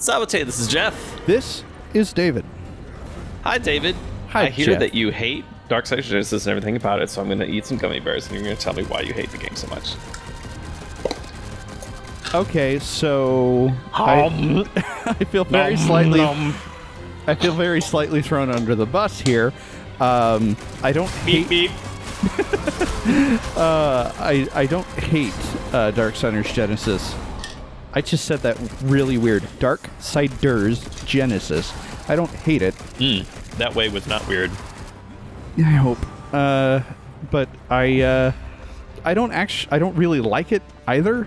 Sabote, this is Jeff. This is David. Hi, David. Hi, I hear Jeff. that you hate Darksiders Genesis and everything about it, so I'm going to eat some gummy bears, and you're going to tell me why you hate the game so much. Okay, so I feel very slightly. I feel very slightly thrown under the bus here. I don't hate. Beep. I don't hate Darksiders Genesis. I just said that really weird. Darksiders Genesis. I don't hate it. That way was not weird. I hope. But I don't really like it either.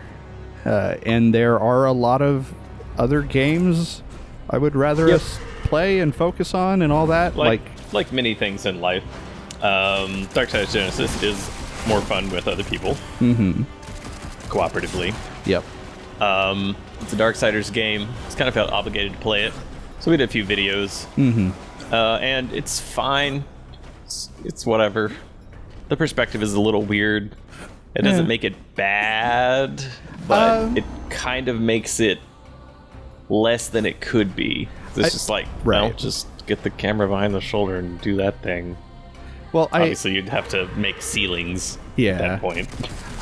And there are a lot of other games I would rather us play and focus on and all that. Like many things in life, Darksiders Genesis is more fun with other people. Mm-hmm. Cooperatively. Yep. It's a Darksiders game. It's kind of felt obligated to play it. So we did a few videos. Mm-hmm. And it's fine. It's whatever. The perspective is a little weird. It doesn't make it bad, but it kind of makes it less than it could be. It's just like, well, just get the camera behind the shoulder and do that thing. Well, obviously you'd have to make ceilings at that point.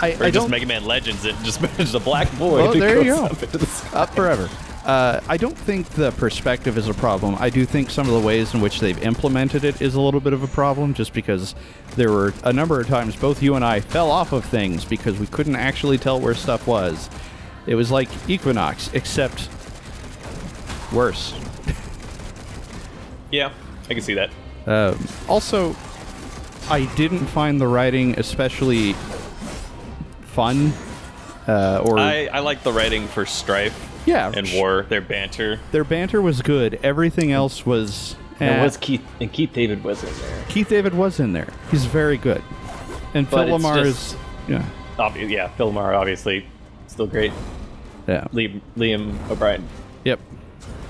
Or just Mega Man Legends it, just manage the black void. Well, there you go. Up into the sky. Up forever. I don't think the perspective is a problem. I do think some of the ways in which they've implemented it is a little bit of a problem, just because there were a number of times both you and I fell off of things because we couldn't actually tell where stuff was. It was like Equinox, except worse. Yeah, I can see that. Also, I didn't find the writing especially fun. I like the writing for Strife. Yeah, and War, their banter. Their banter was good. Everything else was. And Keith David was in there. Keith David was in there. He's very good. And Phil Lamar is. Yeah. Phil Lamar obviously still great. Yeah. Liam O'Brien. Yep.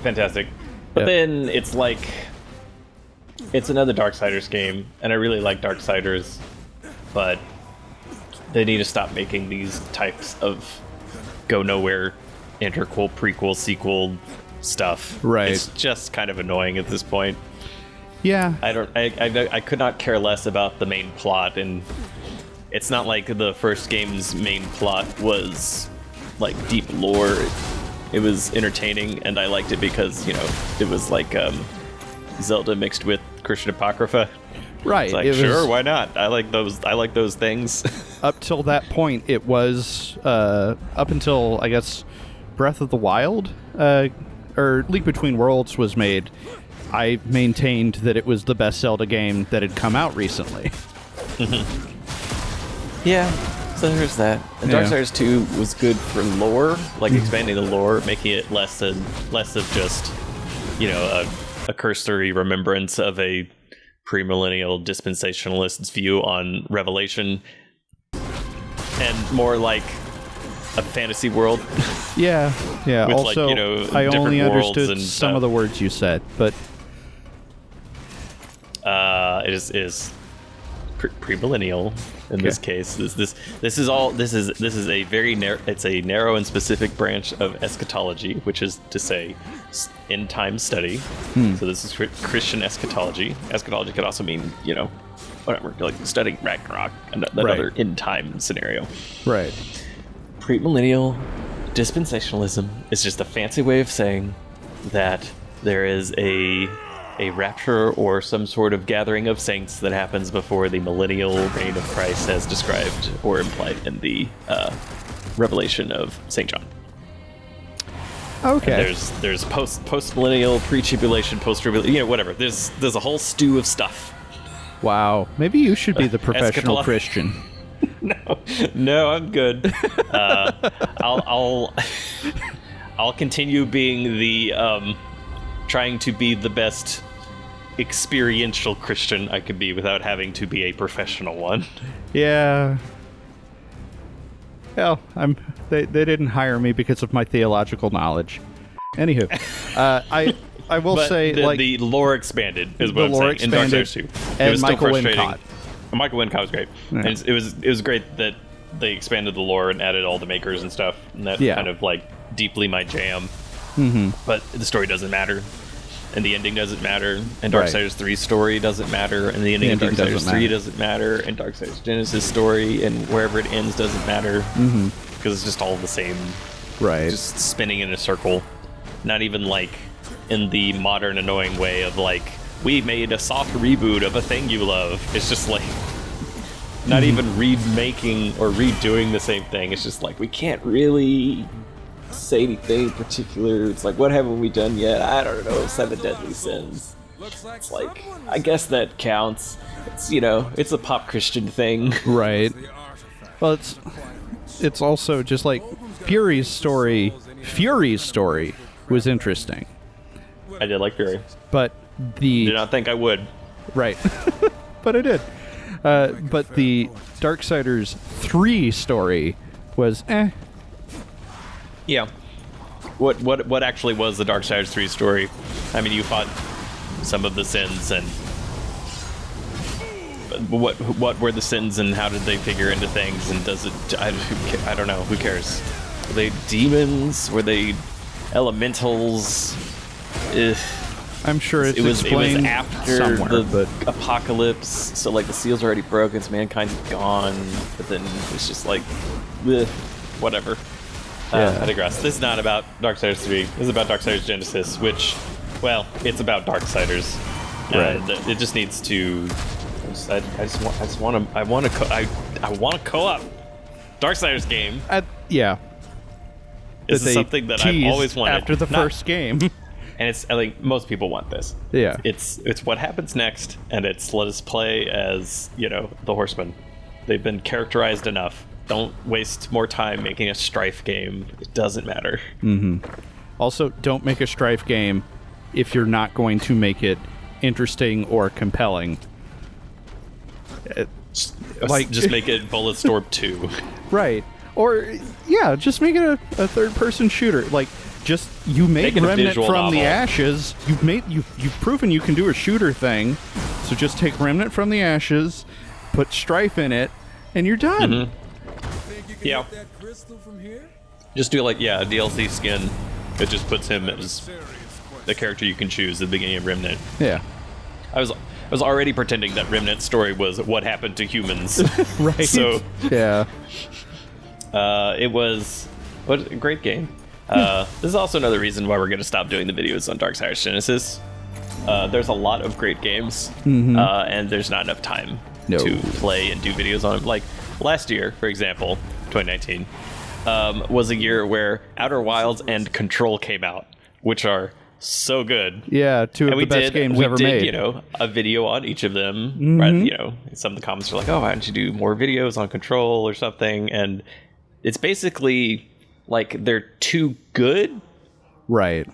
Fantastic. But then it's like, it's another Darksiders game, and I really like Darksiders, but they need to stop making these types of go nowhere interquel, prequel, sequel stuff. Right. It's just kind of annoying at this point. Yeah. I could not care less about the main plot, and it's not like the first game's main plot was like deep lore. It was entertaining, and I liked it because, it was like Zelda mixed with Christian Apocrypha. Right. It's like, sure, why not? I like those things. Up till that point, it was up until, I guess, Breath of the Wild, or League Between Worlds was made. I maintained that it was the best Zelda game that had come out recently. Yeah, so there's that. And Darksiders 2 was good for lore, like expanding the lore, making it less of just, a cursory remembrance of a premillennial dispensationalist's view on Revelation, and more like a fantasy world. Yeah. With also, I only understood some of the words you said, but it is premillennial in this case. This is a very narrow and specific branch of eschatology, which is to say end time study. So this is Christian eschatology. Eschatology could also mean whatever, like studying Ragnarok and that other end time scenario. Right. Premillennial dispensationalism is just a fancy way of saying that there is a rapture or some sort of gathering of saints that happens before the millennial reign of Christ as described or implied in the Revelation of St. John. Okay. And there's post-millennial, pre-tribulation, post-tribulation, whatever. There's a whole stew of stuff. Wow. Maybe you should be the professional Christian. No, I'm good. I'll continue being the trying to be the best experiential Christian I could be without having to be a professional one. Yeah. Well, they didn't hire me because of my theological knowledge. Anywho, I will say the lore expanded is what I'm saying. In Darksiders 2, it was Michael Wincott. Michael Wincott was great. Yeah. And it was great that they expanded the lore and added all the makers and stuff, and that kind of like deeply my jam. but the story doesn't matter, and the ending doesn't matter, and Right. Darksiders 3 story doesn't matter, and the ending of ending Darksiders doesn't 3 matter. doesn't matter, and Darksiders Genesis story and wherever it ends doesn't matter, because it's just all the same, Right. just spinning in a circle. Not even like in the modern annoying way of like, we made a soft reboot of a thing you love. It's just like not even remaking or redoing the same thing. It's just like, we can't really say anything in particular. It's like, what haven't we done yet? I don't know, 7 Deadly Sins. It's like, I guess that counts. It's, you know, it's a pop Christian thing. Right. Well, it's also just like Fury's story was interesting, I did like Fury. but the Did not think I would. right, but I did. But the Darksiders 3 story was Yeah. What actually was the Darksiders 3 story? I mean, you fought some of the sins, and what were the sins, and how did they figure into things? And does it? I don't know. Who cares? Were they demons? Were they elementals? I'm sure it's It was explained after somewhere, the but apocalypse, so like the seal's already broken, so mankind's gone. But then it's just like, whatever. I digress. This is not about Darksiders 3. This is about Darksiders Genesis, which, well, it's about Darksiders. And it just needs to. I want a co-op Darksiders game. yeah. This that is they something that I've teased always wanted after the first game. And it's, I think most people want this. Yeah. It's what happens next, and it's let us play as, you know, the Horsemen. They've been characterized enough. Don't waste more time making a Strife game. It doesn't matter. Also, don't make a Strife game if you're not going to make it interesting or compelling. Just make it Bulletstorm 2. Right. Or, yeah, just make it a third-person shooter. Like, just, you made Make it a Remnant visual from the novel. ashes. You've proven you can do a shooter thing. So just take Remnant from the ashes, put Strife in it, and you're done. Yeah. Just do, like, a DLC skin that just puts him as the character you can choose at the beginning of Remnant. Yeah. I was already pretending that Remnant's story was what happened to humans. Right. So, Yeah. it was a great game. This is also another reason why we're going to stop doing the videos on Darksiders Genesis. There's a lot of great games, and there's not enough time to play and do videos on them. Like last year, for example, 2019, was a year where Outer Wilds and Control came out, which are so good. Yeah, two of the best games ever made. You know, a video on each of them. Right? You know, some of the comments are like, "Oh, why don't you do more videos on Control or something?" And it's basically like they're too good. Right.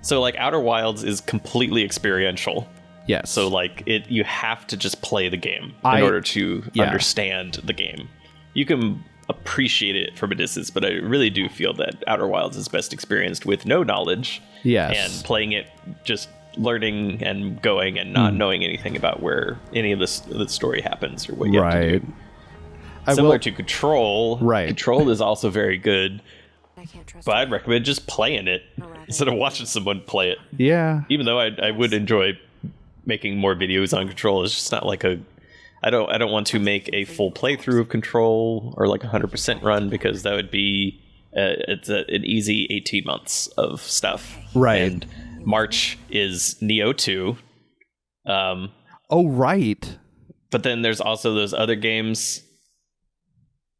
So like Outer Wilds is completely experiential. Yes. So like you have to just play the game in order to understand the game. You can appreciate it from a distance, but I really do feel that Outer Wilds is best experienced with no knowledge. Yes. And playing it, just learning and going and not knowing anything about where any of the story happens or what you have to do. Similar to Control. Right. Control is also very good. But I'd recommend just playing it instead of watching someone play it. Yeah. Even though I would enjoy making more videos on Control, it's just not like I don't want to make a full playthrough of Control or like 100% run, because that would be an easy 18 months of stuff. Right. And March is Neo 2. Oh, right. But then there's also those other games,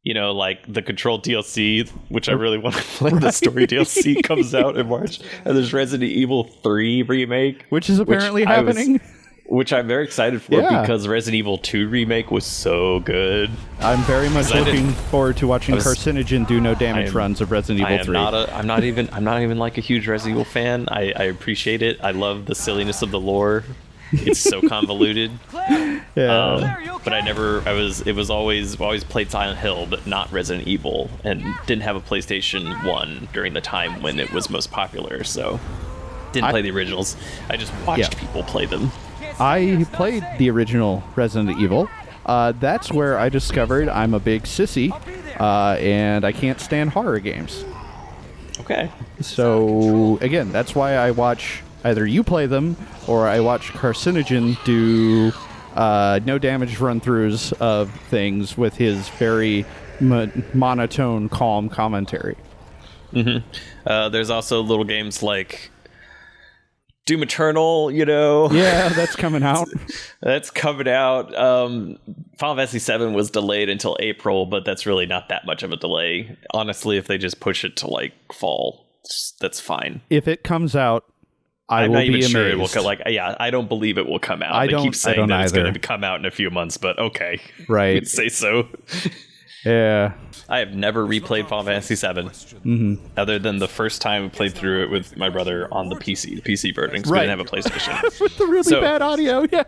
you know, like the Control DLC, which I really want to play. The story DLC comes out in March. And there's Resident Evil 3 remake. Which is apparently happening. Which I'm very excited for, because Resident Evil 2 remake was so good. I'm very much looking forward to watching Carcinogen do no damage runs of Resident Evil 3. I'm not even like a huge Resident Evil fan. I appreciate it. I love the silliness of the lore. It's so convoluted. But it was always played Silent Hill, but not Resident Evil, and didn't have a PlayStation 1 during the time when it was most popular, so didn't play the originals. I just watched people play them. I played the original Resident Evil. That's where I discovered I'm a big sissy, and I can't stand horror games. Okay. So, again, that's why I watch either you play them or I watch Carcinogen do no damage run-throughs of things with his very monotone, calm commentary. Mm-hmm. There's also little games like Doom Eternal, you know. Yeah, that's coming out. That's coming out. Final Fantasy VII was delayed until April, but that's really not that much of a delay. Honestly, if they just push it to like fall, that's fine. If it comes out, I'm not even sure it will come. I don't believe it will come out. I keep saying that either. It's going to come out in a few months, but okay, right? You'd say so. Yeah. I have never replayed Final Fantasy VII, other than the first time I played through it with my brother on the PC version, because we didn't have a PlayStation. With the really bad audio, yeah.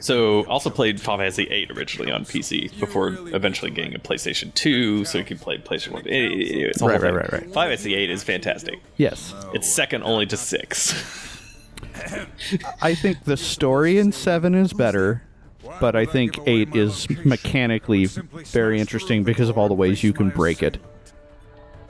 So, also played Final Fantasy VIII originally on PC before eventually getting a PlayStation 2, so you could play PlayStation 1. It's right. Final Fantasy VIII is fantastic. Yes. It's second only to 6. I think the story in 7 is better. But I think 8 is mechanically very interesting because of all the ways you can break it.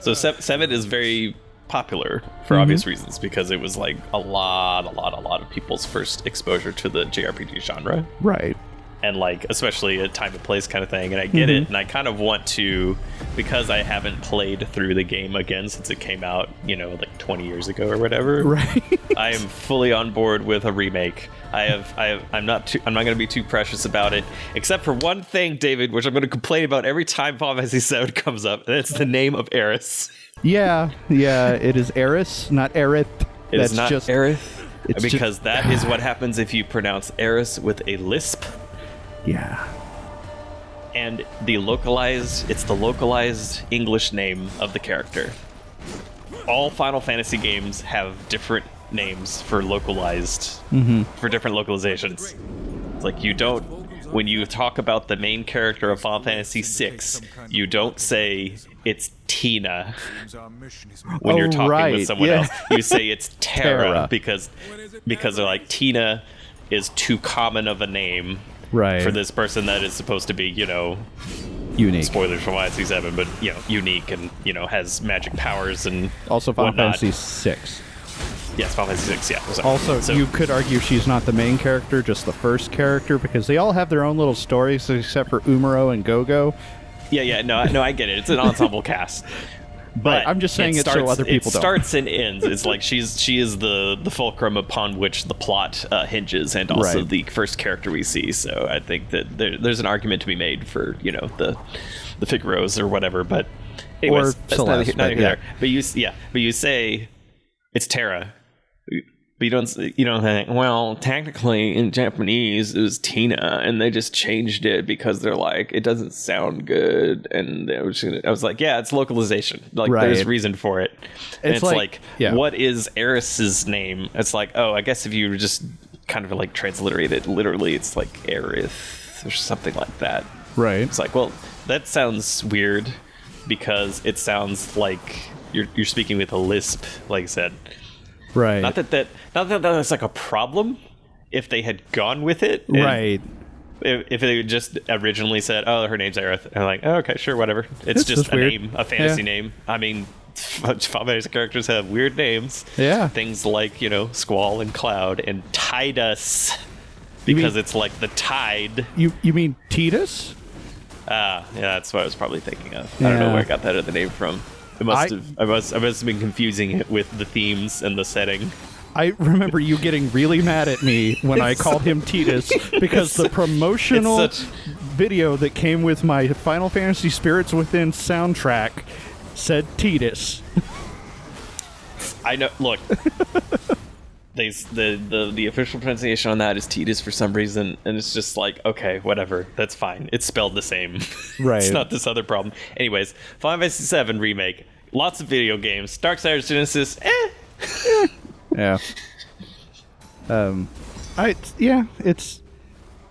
So 7 is very popular for obvious reasons, because it was like a lot of people's first exposure to the JRPG genre. Right. And like, especially a time and place kind of thing. And I get it. And I kind of want to, because I haven't played through the game again since it came out, like 20 years ago or whatever. Right. I am fully on board with a remake. I'm not going to be too precious about it, except for one thing, David, which I'm going to complain about every time Final Fantasy VII comes up, and it's the name of Aerith. Yeah, it is Aerith, not Aerith. It is not Aerith, because that is what happens if you pronounce Aerith with a lisp. Yeah. And it's the localized English name of the character. All Final Fantasy games have different names for for different localizations. It's like when you talk about the main character of Final Fantasy VI, you don't say it's Tina when you're talking with someone else. You say it's Terra because they're like, Tina is too common of a name for this person that is supposed to be, unique. Spoilers for Final Fantasy VII, but unique and has magic powers and also Final Fantasy VI. Yes, Final Fantasy VI. Yeah. Also, you could argue she's not the main character, just the first character, because they all have their own little stories, except for Umaro and Gogo. Yeah. No, I get it. It's an ensemble cast. But I'm just saying it so other people don't. It starts and ends. It's like she is the fulcrum upon which the plot hinges, and also the first character we see. So I think that there's an argument to be made for the Figueros or whatever. But anyways, or Celeste, neither here. But you say it's Terra. But you don't think, well, technically in Japanese it was Tina, and they just changed it because they're like, it doesn't sound good, and I was like, yeah, it's localization. Like, there's reason for it. And it's like what is Aerith's name? It's like, oh, I guess if you just kind of like transliterate it literally, it's like Aerith or something like that. Right. It's like, well, that sounds weird because it sounds like you're speaking with a lisp, like I said. Right. Not that that's like a problem if they had gone with it. Right. If they just originally said, oh, her name's Aerith, and I'm like, oh, okay, sure, whatever. It's just a name, a fantasy name. I mean, Final Fantasy characters have weird names. Yeah. Things like, Squall and Cloud and Tidus, because it's like the tide. You mean Tidus? Yeah, that's what I was probably thinking of. I don't know where I got that other name from. I must have been confusing it with the themes and the setting. I remember you getting really mad at me when I called him Tidus because the promotional video that came with my Final Fantasy Spirits Within soundtrack said Tidus. I know. Look, the official pronunciation on that is Tidus for some reason, and it's just like, okay, whatever, that's fine. It's spelled the same. Right. It's not this other problem. Anyways, Final Fantasy VII Remake, lots of video games. Darksiders Genesis, Yeah.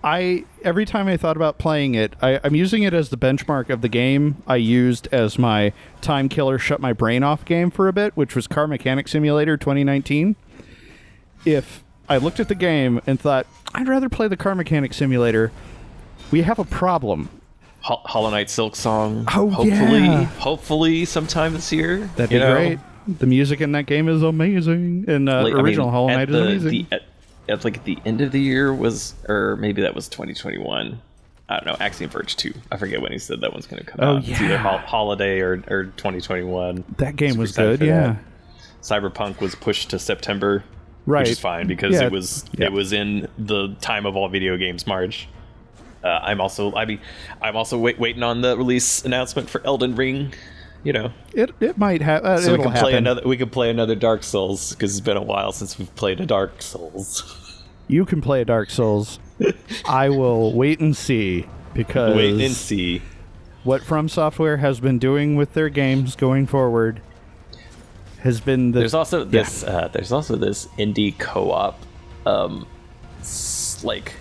Every time I thought about playing it, I'm using it as the benchmark of the game I used as my time killer, shut my brain off game for a bit, which was Car Mechanic Simulator 2019. If I looked at the game and thought, I'd rather play the Car Mechanic Simulator, we have a problem. Hollow Knight Silk Song. Oh, yeah. Hopefully sometime this year. That'd be great. The music in that game is amazing, and original Hollow Knight is amazing. At like the end of the year or maybe that was 2021. I don't know. Axiom Verge 2. I forget when he said that one's going to come out. Yeah. It's either holiday or 2021. That game was good. Yeah. Cyberpunk was pushed to September, right? Which is fine because it was in the time of all video games, March. I'm also waiting on the release announcement for Elden Ring. You know, it might have. So we can play another Dark Souls because it's been a while since we've played a Dark Souls. You can play a Dark Souls. I will wait and see because what From Software has been doing with their games going forward has been there's also this indie co-op like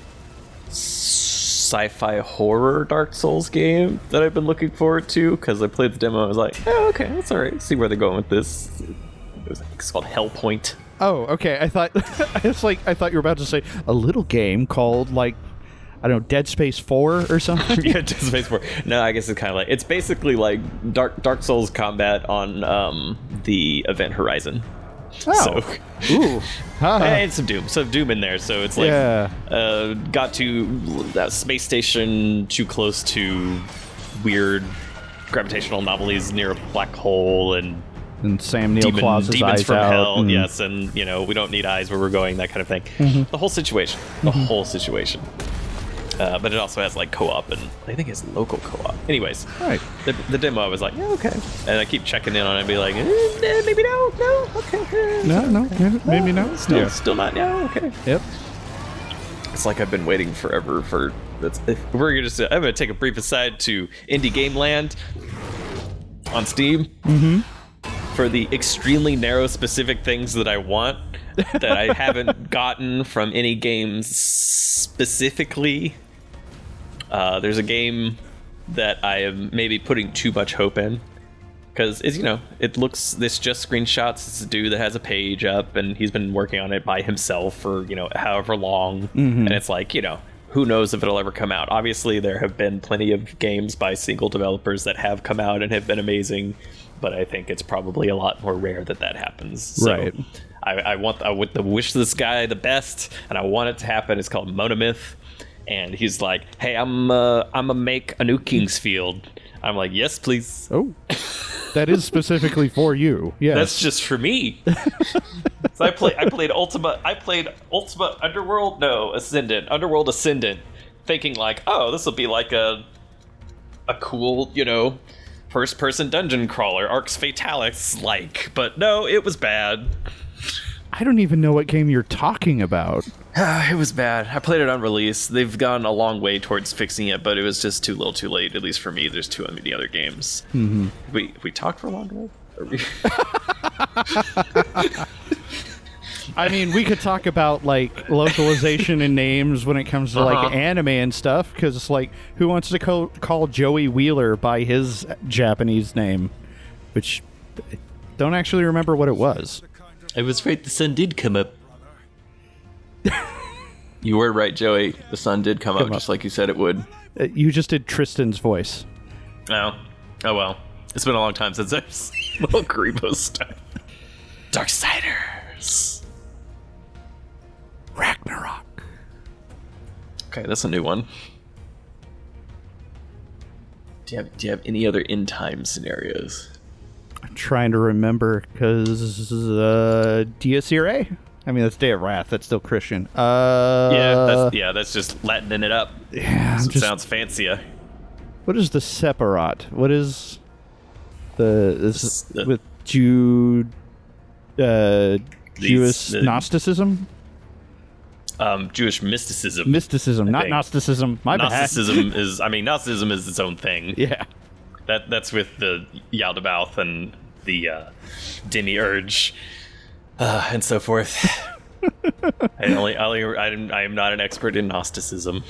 sci-fi horror Dark Souls game that I've been looking forward to because I played the demo. I was like, oh, okay, that's all right. See where they're going with this. It's called Hellpoint. Oh, okay. I thought you were about to say a little game called like, I don't know, Dead Space 4 or something. Yeah, Dead Space 4. No, I guess it's kind of like, it's basically like Dark Souls combat on the Event Horizon. Oh. So, ooh. And some Doom in there. So it's like, got to that space station too close to weird gravitational anomalies near a black hole and Sam Neill claws his demons eyes from out. hell. Yes, and we don't need eyes where we're going, that kind of thing. Mm-hmm. The whole situation. But it also has like co-op and I think it's local co-op. Anyways, right. The demo, I was like, yeah, okay, and I keep checking in on it and be like, maybe no, okay, no, maybe no, still not now, okay. Yep. It's like I've been waiting forever for. I'm gonna take a brief aside to Indie Game Land on Steam. Mm-hmm. For the extremely narrow specific things that I want that I haven't gotten from any games specifically. There's a game that I am maybe putting too much hope in because it looks, this just screenshots. It's a dude that has a page up and he's been working on it by himself for however long, and it's like who knows if it'll ever come out. Obviously there have been plenty of games by single developers that have come out and have been amazing, but I think it's probably a lot more rare that happens. So right. I want to wish this guy the best, and I want it to happen. It's called Monomyth, and he's like, "Hey, I'm a make a new Kingsfield." I'm like, "Yes, please." Oh, that is specifically for you. Yes, that's just for me. So I played Ultima Underworld. No, Underworld Ascendant, thinking like, "Oh, this will be like a cool, first-person dungeon crawler, Arx Fatalis like." But no, it was bad. I don't even know what game you're talking about. It was bad. I played it on release. They've gone a long way towards fixing it, but it was just too little too late, at least for me. There's too many other games. Mm-hmm. We talked for a long time? I mean, we could talk about like localization and names when it comes to like anime and stuff, because it's like, who wants to call Joey Wheeler by his Japanese name, which I don't actually remember what it was. I was right, the sun did come up. You were right, Joey. The sun did come up just like you said it would. You just did Tristan's voice. Oh well. It's been a long time since I've seen little Grebo stuff. Darksiders. Ragnarok. Okay, that's a new one. Do you have any other end time scenarios? I'm trying to remember because Dies Irae? I mean, that's Day of Wrath. That's still Christian. That's just Latining it up. Yeah, sounds fancier. What is the Separat? What is with Jewish Gnosticism? Jewish mysticism. Mysticism, not Gnosticism. Gnosticism Gnosticism is its own thing. Yeah. That's with the Yaldabaoth and the Demiurge and so forth. I am not an expert in Gnosticism.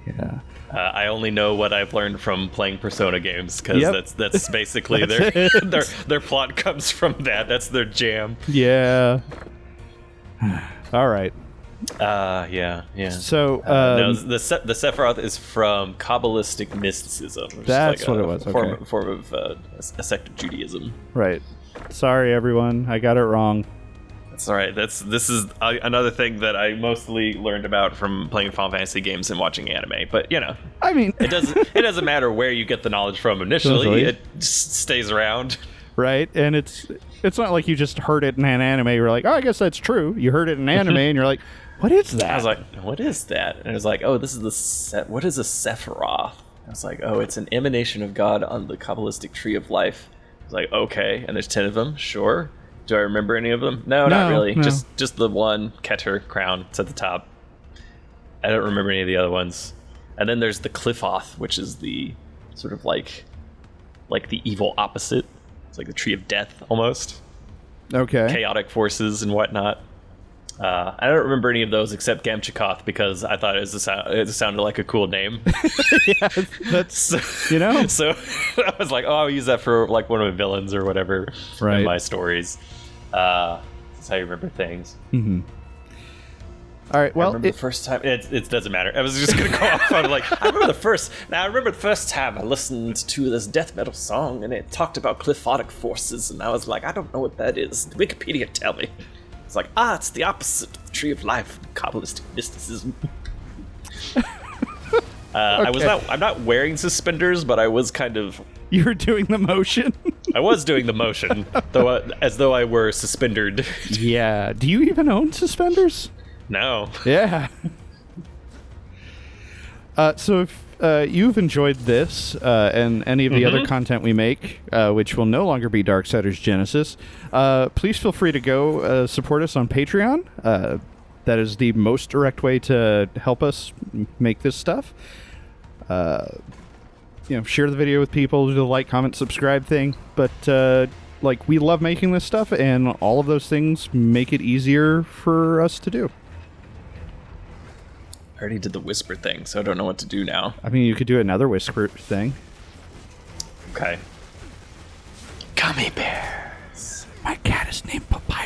Yeah. I only know what I've learned from playing Persona games, because that's basically their plot comes from that. That's their jam. Yeah. All right. Yeah. So no, the Sephiroth is from Kabbalistic mysticism. Which that's is like what it was. Okay. Form of a sect of Judaism. Right. Sorry, everyone. I got it wrong. That's all right. This is another thing that I mostly learned about from playing Final Fantasy games and watching anime. But I mean, it doesn't matter where you get the knowledge from initially. It just stays around. Right, and it's not like you just heard it in an anime. You're like, oh, I guess that's true. You heard it in anime, and you're like, what is that? I was like, what is that? And it was like, oh, this is what is a Sephiroth? I was like, oh, it's an emanation of God on the Kabbalistic tree of life. I was like, okay, and there's 10 of them. Sure. Do I remember any of them? No, not really. No. Just the one Keter crown. It's at the top. I don't remember any of the other ones. And then there's the Cliffoth, which is the sort of like the evil opposite. It's like the tree of death almost. Okay. Chaotic forces and whatnot. I don't remember any of those except Gamchikoth because I thought it sounded like a cool name. Yeah, that's So I was like, oh, I'll use that for like one of my villains or whatever in my stories. That's how you remember things. Mm-hmm. All right. Well, the first time it doesn't matter. I was just gonna go off on like I remember the first time I listened to this death metal song and it talked about cliffotic forces and I was like, I don't know what that is. Wikipedia tell me. It's like, it's the opposite of the tree of life, Kabbalistic mysticism. Okay. I'm not wearing suspenders, but I was kind of. You were doing the motion. I was doing the motion, as though I were suspendered. Yeah. Do you even own suspenders? No. Yeah. So if you've enjoyed this and any of the other content we make, which will no longer be Darksiders Genesis, please feel free to go support us on Patreon. That is the most direct way to help us make this stuff. Share the video with people, do the like, comment, subscribe thing. But we love making this stuff, and all of those things make it easier for us to do. I already did the whisper thing, so I don't know what to do now. I mean, you could do another whisper thing. Okay. Gummy bears. My cat is named Papaya.